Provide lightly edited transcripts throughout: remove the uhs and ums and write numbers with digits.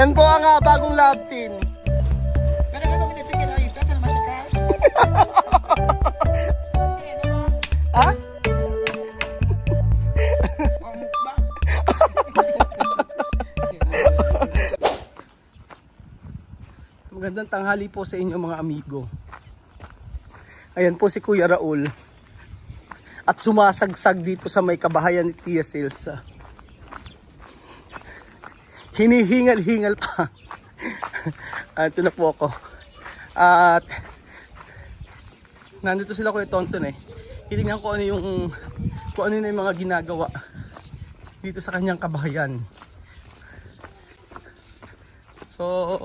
Yan po ang bagong lab team. Ha? Magandang tanghali po sa inyo mga amigo. Ayan po si Kuya Raul. At sumasagsag dito sa may kabahayan ni Tia Celsa. Hinihingal-hingal pa. Ito na po ako. At nandito sila Kuya Tonton eh. Hitingnan ko ano yung mga ginagawa dito sa kanyang kabahayan. So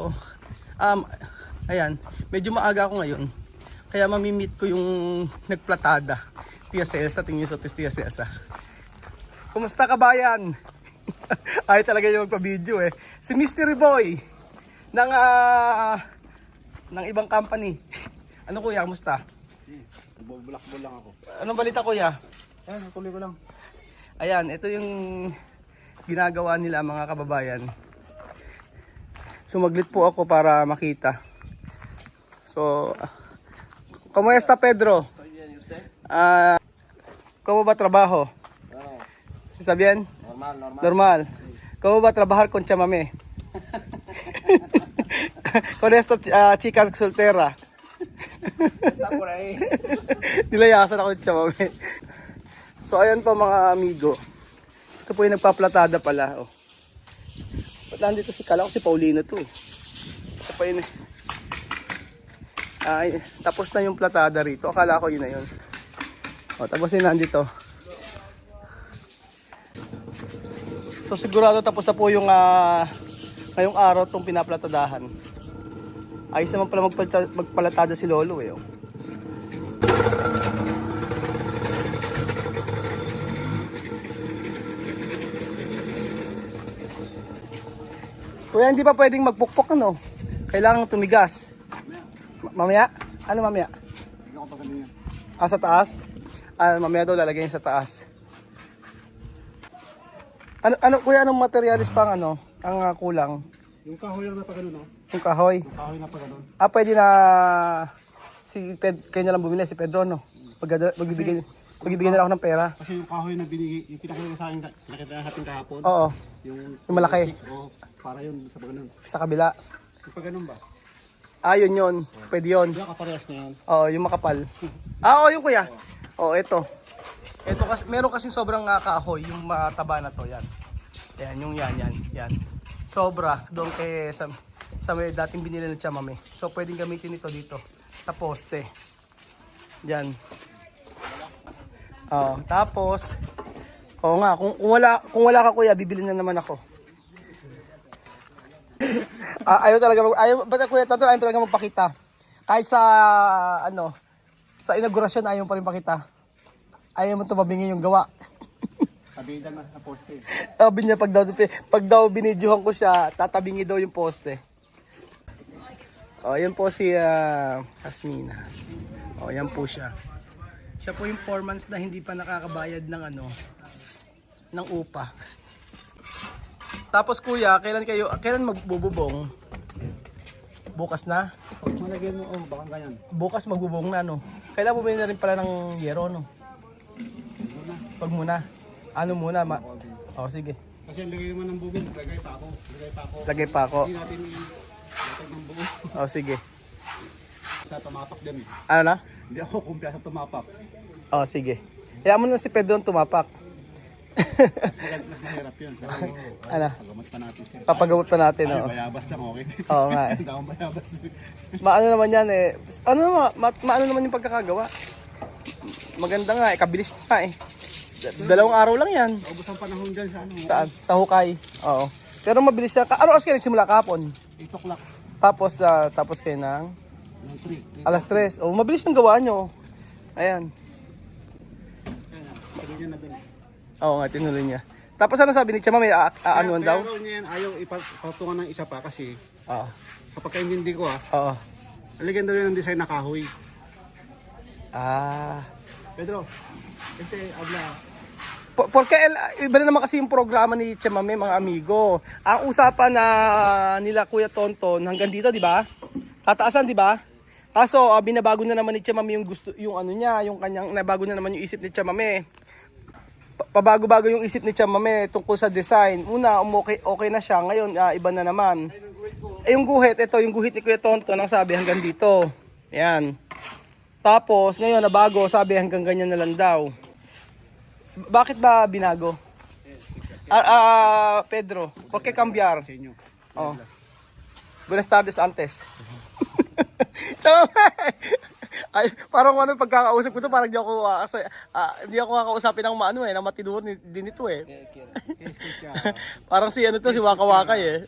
ayan, medyo maaga ako ngayon. Kaya mamimit ko yung nagplatada. Tia Celsa, tingin sa Tia Celsa. Kumusta kabayan? Ay talaga yung magpa-video eh. Si Mystery Boy ng ibang company. Ano kuya, kumusta? Nagbo-blackball lang ako. Anong balita kuya? Ayan, tuloy ko lang. Ayan, ito yung ginagawa nila mga kababayan. Sumaglit po ako para makita. So, kumusta Pedro? ¿Cómo va trabajo? ¿Está bien? Normal. Normal. ¿Cómo va a trabajar con chamamé? Con esto, chica soltera. Está por ahí. Nilayasan ako ng chamamé. So, ayan po mga amigo. Ito po yung nagpaplatada pala. Oh. Ba't nandito si Kala ko si Paulino to eh. Ito pa yun eh. Ay, tapos na yung platada rito. Akala ko yun na yun. O, tapos yun nandito. So sigurado tapos na po yung ngayong araw itong pinaplatadahan. Ayos naman pala magpalatada si Lolo eh. Oh. Kuya, hindi pa pwedeng magpukpok ano? Kailangan tumigas. Mamaya? Ano mamaya? Hindi ako pagaling yan. Sa taas? Mamaya daw lalagay sa taas. Ano kuya, anong materialis pang ang kulang? Yung kahoy lang na pagano, no? Yung kahoy? Yung kahoy na pagano. Pwede na kayo na lang bumili si Pedro, no? Magbibigay na lang ako ng pera. Kasi yung kahoy na binigay, yung pinakita sa akin, pinakita natin kahapon. Oo. Yung malaki. Oo, para yun sa pagano. Sa kabila. Yung pagano ba? Yun. Pwede yun. Yung kaparehas na yan. Oo, yung makapal. Oo, yung kuya. Oo, ito. Ito kasi meron kasing sobrang kahoy, yung mataba na to, yan. Yan, yung yan. Sobra doon kay sa may dating binili ng chamame. So pwedeng gamitin ito dito sa poste. Yan. Tapos nga, kung wala ka kuya, bibili na naman ako. Ayaw ba't kuya Tonton, ayaw talaga magpakita. Kahit sa sa inaugurasyon ayaw pa rin pakita. Ayaw mo tumabingi yung gawa. Sabihin lang na sa poste. Sabi niya pag daw binidyohan ko siya, tatabingi daw yung poste. Yan po si Hasmina. Yan po siya. Siya po yung 4 months na hindi pa nakakabayad ng upa. Tapos kuya, kailan magbububong? Bukas na? Pag malagyan mo, baka ganyan. Bukas magbubong na Kailan bumili na rin pala ng yero Pag muna. Ano muna? Sige. Kasi ang lagay naman ng bubong, lagay pa ako. Lagay pa ako. Hindi natin ilatag ng buo. Sige. Sa tumapak din eh. Ano na? Hindi ako kumpya sa tumapak. Sige. Kaya mo na si Pedro tumapak. Mas mahirap yun. Ano? Pagamat pa natin siya. Papagamot pa natin. Ay, bayabas lang okay. Oo nga eh. Hindi ako bayabas. Maano naman yan eh. Maano naman yung pagkakagawa. Maganda nga eh. Kabilis nga eh. 2 araw lang yan. Ubus ang panahon dyan sa Saan? Sa hukay. Oo. Pero mabilis siya. Ano oras kayo nagsimula kahapon? 8 o'clock. Tapos kayo ng 3. alas 3. Mabilis yung gawa nyo. Ayan. Sabi na dun. Oo nga, tinuloy niya. Tapos ano sabi ni Chama, may aanuan daw? Pero niya yan, ayaw ipatungan ng isa pa kasi Oo. kapag hindi ko Oo. alagyan daw yun ng design na kahoy. Ah. Pedro, habla. Porque iba na naman kasi yung programa ni Chamame, mga amigo. Ang usapan na nila Kuya Tonton hanggang dito, di ba? Tataasan, di ba? Kaso binabago na naman ni Chamame yung gusto, yung ano niya, yung kanyang nabago na naman yung isip ni Chamame. Pabago-bago yung isip ni Chamame tungkol sa design. Una, okay na siya. Ngayon, iba na naman. Yung guhit, ito, yung guhit ni Kuya Tonton, ang sabi hanggang dito. Yan. Tapos, ngayon, nabago, sabi hanggang ganyan na lang daw. Bakit ba binago? Pedro, ¿por qué cambiar? Oh. Buenas tardes antes. Tsaka, ay, parang ano pagkakausap ko to, parang hindi ako kakausapin ng maano ng matinuod din ito eh. Parang si ano to, si Waka Waka eh.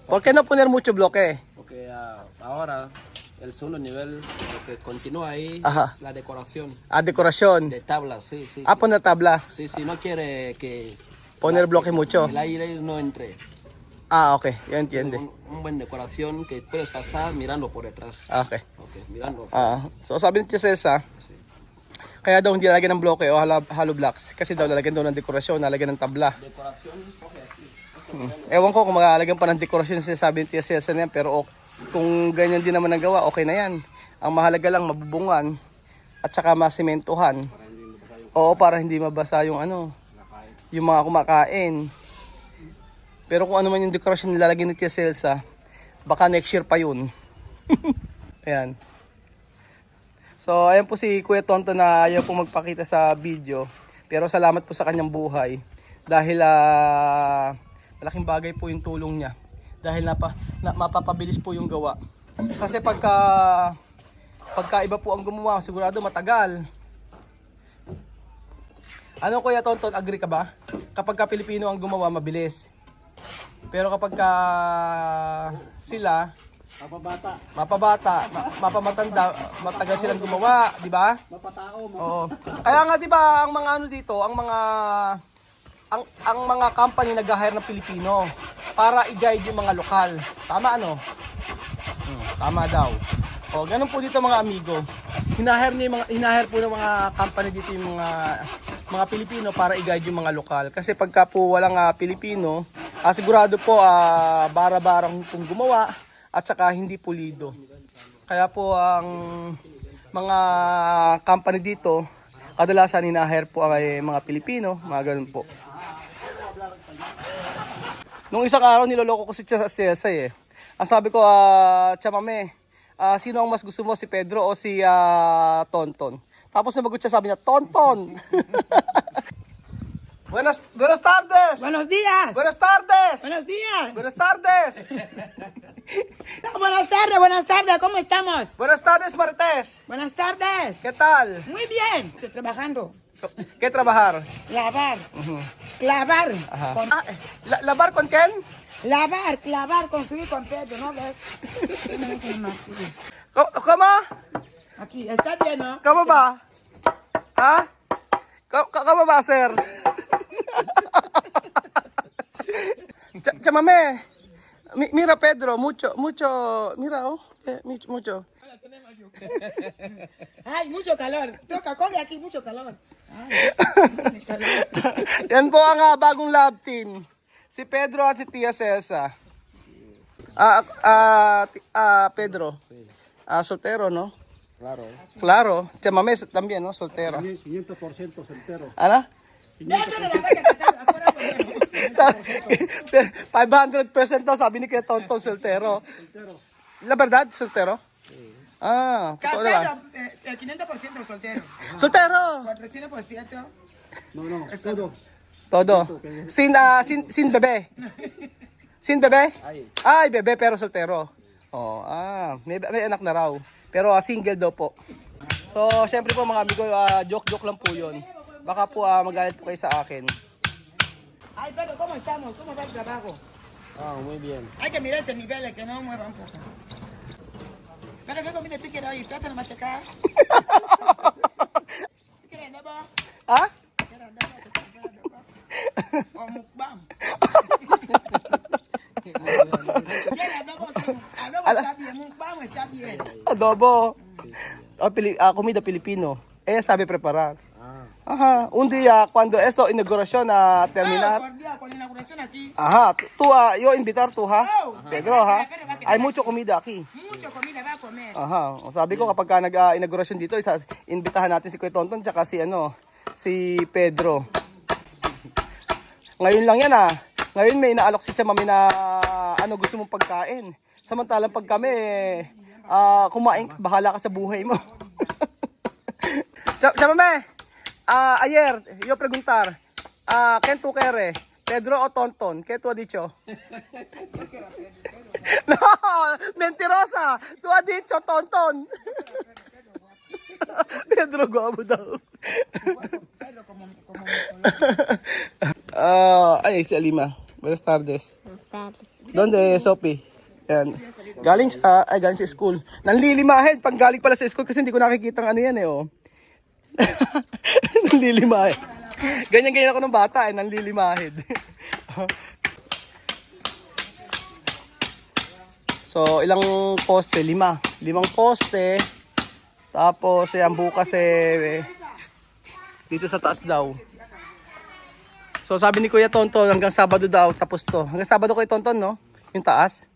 ¿Por qué no poner mucho bloque? Porque ahora el segundo nivel, lo que continúa ahí Ajá. es la decoración Decoración. de tablas, sí, sí. Poner tabla. Sí, sí, no quiere que Poner bloque mucho. el aire no entre. Okay, ya entiende. Un buen decoración que puedes pasar mirando por detrás. Okay. Okay, mirando. So sabi ni Tia Celsa, kaya daw hindi lalagyan ng bloke o hollow blocks. Kasi daw lalagyan daw ng dekorasyon, lalagyan ng tabla. Decoración, okay, aquí. Ewan ko kung malalagyan pa ng dekorasyon sabi ni Tia Celsa na yan, pero kung ganyan din naman ang gawa, okay na yan. Ang mahalaga lang mabubungan at saka masimentuhan. Oo, para hindi mabasa yung ano, yung mga kumakain. Pero kung ano man yung dekorasyon nilalagyan ni Tia Celsa, baka next year pa yun. Ayan. So, ayan po si Kuya Tonton na ayaw po magpakita sa video. Pero salamat po sa kanyang buhay. Dahil malaking bagay po yung tulong niya. Dahil mapapabilis po yung gawa. Kasi pagka iba po ang gumawa, sigurado matagal. Ano Kuya Tonton, agree ka ba? Kapag Pilipino ang gumawa, mabilis. Pero kapag sila mapabata, mapamatanda, matagal silang gumawa, di ba? Mapatao, Oo. Kaya nga di ba ang mga ano dito, ang mga company nag-hire ng Pilipino para i-guide yung mga lokal. Tama ano? Tama daw. O, ganun po dito mga amigo. Hinahire po ng mga company dito yung mga Pilipino para i-guide yung mga lokal. Kasi pagka po walang Pilipino, sigurado po bara-barang pong gumawa at saka hindi pulido. Kaya po ang mga company dito, kadalasan hinahire po ang mga Pilipino, mga ganun po. Nung isang araw niloloko ko si Celsa eh. Ang sabi ko, Chamame, sino ang mas gusto mo, si Pedro o si Tonton? Tapos sumagot siya, sabi niya, Tonton! Buenas tardes! Buenos días. Buenas tardes! Buenos días. Buenas tardes! Buenas tardes. ¿Cómo estamos? Buenas tardes, Martes! Buenas tardes. ¿Qué tal? Muy bien. Estoy trabajando. ¿Qué trabajar? Lavar. Clavar. Ajá. Con- ¿Lavar con quién? Lavar, clavar, construir con Pedro, ¿no ves? ¿Cómo? Aquí, está bien, ¿no? ¿Cómo va? ¿Ah? ¿Cómo va a ser? Chamame, mira Pedro, mucho, mira, mucho. Ay, mucho calor. Toca, coge aquí, mucho calor. Ay, calor. Yan po ang bagong lab team. Si Pedro at si Tia Celsa. Pedro. Soltero, ¿no? Claro. Claro. Chamame también, ¿no? Soltero. 500% soltero. ¿Ano? Dentro de la casa casado, afuera ponemos. 500% daw sabi ni Kuya Tonton, soltero. La verdad, soltero? Totoo naman. Casado, 500% soltero. Soltero! 400%. No, todo. Todo. Sin bebe. Sin bebe? Ay, bebe pero soltero. May anak na raw. Pero single daw po. So, syempre po mga amigo, joke lang po yun. Baka po magalit po kayo sa akin. Ay, Pedro, ¿cómo estamos? ¿Cómo va el trabajo? Muy bien. Hay que mirar ese nivel, que no mueva un poco. Pero ¿qué comida tú quieres hoy? ¿Plátano machacado? ¿Tú quieres adobo? Ha? ¿Quieres adobo? ¿Tú quieres adobo? O mukbang. ¿Quieres adobo? Adobo está bien, mukbang está bien. Adobo. Comida Pilipino. Sabi preparar. Ajá, un día cuando esto inauguración a terminar. Por día, con la inauguración aquí. Ajá, yo invitar tú ha. Oh. Pedro ha. Hay mucho comida aquí. Mucho comida va a comer. Aha, o sabi ko kapag ka nag-inaugurasyon dito, imbitahan natin si Kuya Tonton tsaka si Pedro. Ngayon lang yan Ngayon may inaalok si Chamami na gusto mong pagkain. Samantalang pag kami, kumain, bahala ka sa buhay mo. Chamami, ayer, yo preguntar, ¿quién tú quieres? Pedro o Tonton? ¿Qué tú has dicho? No, mentirosa. Tú has dicho Tonton. Pedro guapo daw. Ay, si Alima. Buenas tardes. ¿Dónde, Sophie? Yan. Galing sa school. Nanlilimahed. Pag galing pala sa school kasi hindi ko nakikita ang ano yan oh. Nanlilimahed. Ganyan-ganyan ako ng bata nanlilimahed. So, ilang poste? 5. 5 poste. Tapos, ang bukas dito sa taas daw. So, sabi ni Kuya Tonton, hanggang Sabado daw, tapos to. Hanggang Sabado Kuya Tonton, no? Yung taas.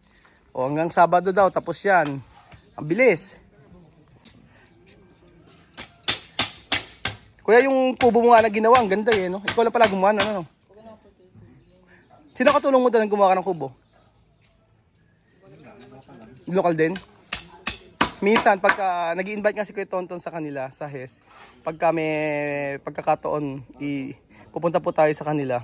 O, hanggang Sabado daw, tapos yan. Ang bilis. Kuya, yung kubo mo nga na ginawa, ang ganda no? Ikaw lang pala gumawa, no? Sino katulong mo doon ang gumawa ka ng kubo? Local din? Minsan, pagka nag-i-invite nga si Kuya Tonton sa kanila, sa HES, pagka may pagkakataon, pupunta po tayo sa kanila.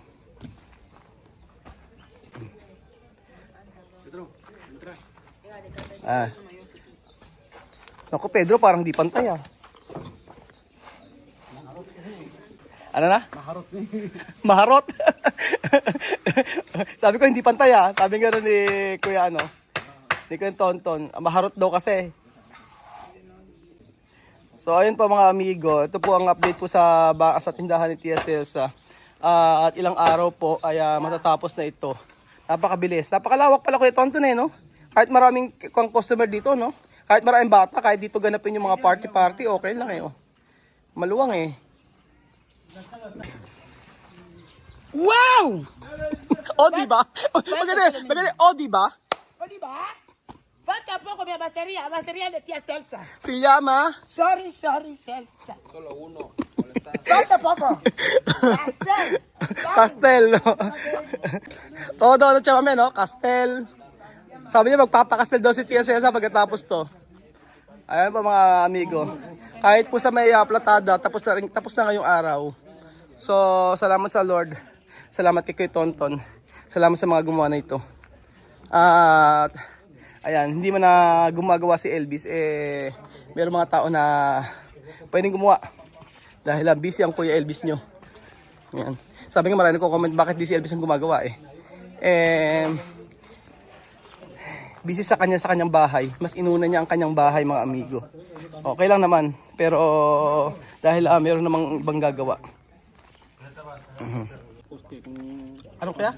Naku, Pedro, parang di pantay Ano na? Maharot Maharot? Sabi ko hindi pantay Sabi nga ni Kuya ni Kuya Tonton, maharot daw kasi. So ayun po mga amigo, ito po ang update po sa tindahan ni Tia Celsa. At ilang araw po ay matatapos na ito. Napakabilis. Napakalawak pala Kuya Tonton no? Kahit maraming customer dito, no? Kahit maraming bata, kahit dito ganapin yung mga party, okay lang oh. Maluwang Wow! Diba? Maganda, diba? Diba? Falta poco mi batería de Tía Celsa. Se llama... Sorry, Celsa. Solo uno. Falta poco. Pastel, no? Todo, Chamame, no? Castel. Sabi niya, magpapakastel daw si Tia Celsa pagkatapos to. Ayan po mga amigo. Kahit po sa may platada, tapos na ngayong araw. So, salamat sa Lord. Salamat kay Kuya Tonton. Salamat sa mga gumawa na ito. At, ayan, hindi man na gumagawa si Elvis, mayroong mga tao na pwedeng gumawa. Dahil busy ang Kuya Elvis nyo. Ayan. Sabi nga marami ko comment bakit di si Elvis ang gumagawa busy sa kanyang bahay. Mas inuna niya ang kanyang bahay mga amigo. Okay lang naman. Pero dahil mayroon namang ibang gagawa. Poste kung Ano kaya?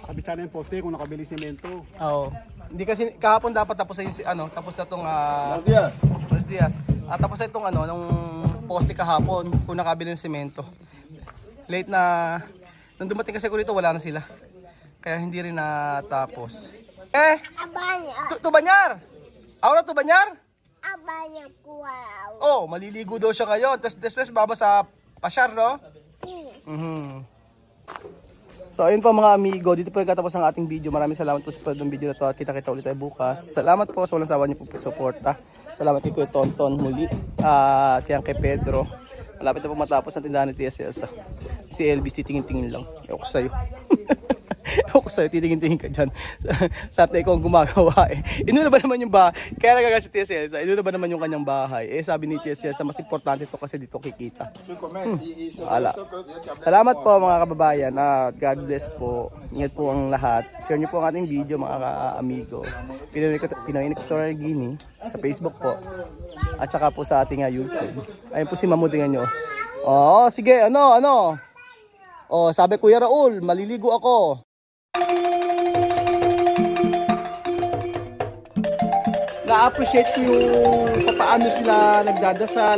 kabit sana yung poste kung nakabili semento. Oo. Hindi kasi kahapon dapat tapos na tong Buenos Dias. Tapos na itong nung poste kahapon kung nakabili ng semento. Late na nung dumating kasi ko dito wala na sila. Kaya hindi rin natapos. Tubanyar! Ahora Tubanyar? Abanya kuwaw. Oh, maliligo daw siya ngayon. Tapos después baba sa pasyar, no? So ayun po mga amigo, dito po nagtatapos ang ating video. Maraming salamat po sa panonood ng video na to at kita-kita ulit tayo bukas. Salamat po sa walang sawa niyo po suporta. Salamat kay Kuya Tonton muli at kay Pedro. Malapit na po matapos ang tindahan ni Tia Celsa. Si Elvis titingin-tingin lang. Ako sa'yo. Ako sa'yo, titingin-tingin ka dyan. Sabi ko ang gumagawa Inuna ba naman yung bahay? Kaya nagaga si Tia Celsa, inuna ba naman yung kanyang bahay? Sabi ni Tia Celsa, mas importante to kasi dito kikita. Wala. Salamat po mga kababayan at God bless po. Ingat po ang lahat. Share niyo po ang ating video mga ka-amigo. Pinoy Equatorial Guinea sa Facebook po. At saka po sa ating YouTube. Ayun po si Mamudingan nyo. Sige, sabi Kuya Raul, maliligo ako. Na-appreciate ko yung paano sila nagdadasal.